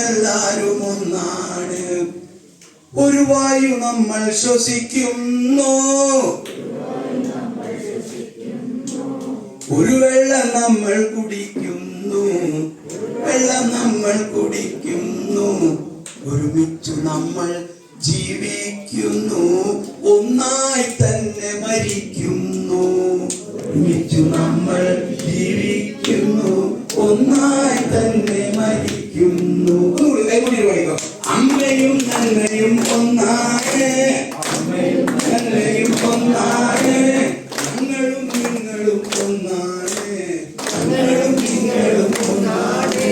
എല്ലാരും ഒന്നാണ്. ഒരു വായു നമ്മൾ ശ്വസിക്കുന്നു, ഒരു വെള്ളം നമ്മൾ കുടിക്കുന്നു, വെള്ളം നമ്മൾ കുടിക്കുന്നു. ഒരുമിച്ചു നമ്മൾ ജീവിക്കുന്നു, ഒന്നായി തന്നെ മരിക്കുന്നു. ഒരുമിച്ചു നമ്മൾ ജീവിക്കുന്നു, ഒന്നായി തന്നെ മരിക്കുന്നു. പഠിക്കും. അമ്മയും നന്മയും ഒന്നാണ്, അമ്മയും നന്മയും ഒന്നാണ്. ഞങ്ങളും നിങ്ങളും ഒന്നാണ്, ഞങ്ങളും നിങ്ങളും ഒന്നാണ്.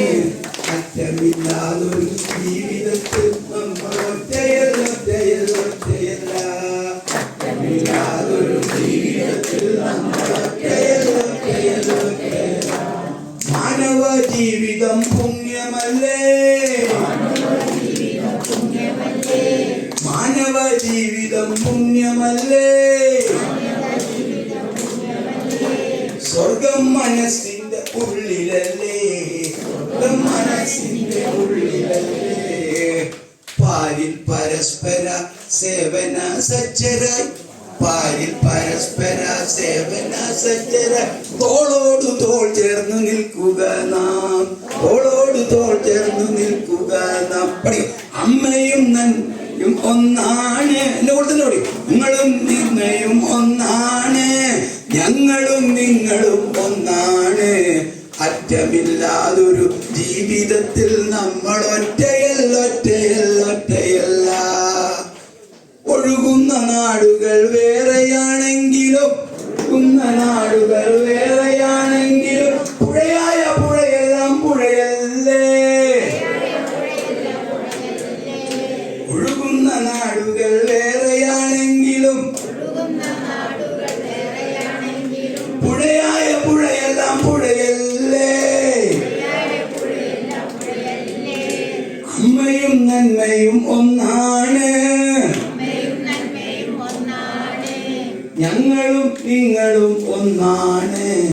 അറ്റമില്ലാതൊരു ജീവിതത്തിൽ നമ്മൾ ഒറ്റയല്ല, ഒറ്റയല്ല, ഒറ്റയല്ല. അറ്റമില്ലാതൊരു ജീവിതത്തിൽ നമ്മൾ ഒറ്റയല്ല, ഒറ്റയല്ല, ഒറ്റയല്ല. മാനവ ജീവിതം പുണ്യമല്ലേ, മാനവ ജീവിതം പുണ്യമല്ലേ. സ്വർഗം മനസ്സിന്റെ ഉള്ളിലല്ലേ, സ്വർഗം മനസ്സിന്റെ ഉള്ളിലല്ലേ. പാരിൽ പരസ്പര സേവന സജ്ജരായി, പാരിൽ പരസ്പര സേവന സജ്ജരായി. തോളോട് തോൾ ചേർന്ന് നിൽക്കുക നാം, തോളോട് തോൾ ചേർന്ന് നിൽക്കുക നാം. പഠിക്കും. അമ്മയും നന്മയും ഒന്നാണ്, എന്റെ കൂടെ തന്നെ പഠിക്കും. നിങ്ങളും നിങ്ങയും ഒന്നാണ്, ഞങ്ങളും നിങ്ങളും ഒന്നാണ്. അറ്റമില്ലാതൊരു ജീവിതത്തിൽ നമ്മൾ ഒറ്റയല്ല, ഒറ്റയല്ല, ഒറ്റയല്ല. ഒഴുകുന്ന നാടുകൾ വേറെയാണെങ്കിലും, ഒഴുകുന്ന നാടുകൾ വേറെയാണെങ്കിലും പുഴയായ പുഴയെല്ലാം പുഴയല്ലേ. ഒഴുകുന്ന നാടുകൾ വേറെയാണെങ്കിലും പുഴയായ പുഴയെല്ലാം പുഴയല്ലേ. അമ്മയും നന്മയും ഒന്നാണ്, ഞങ്ങളും നിങ്ങളും ഒന്നാണ്.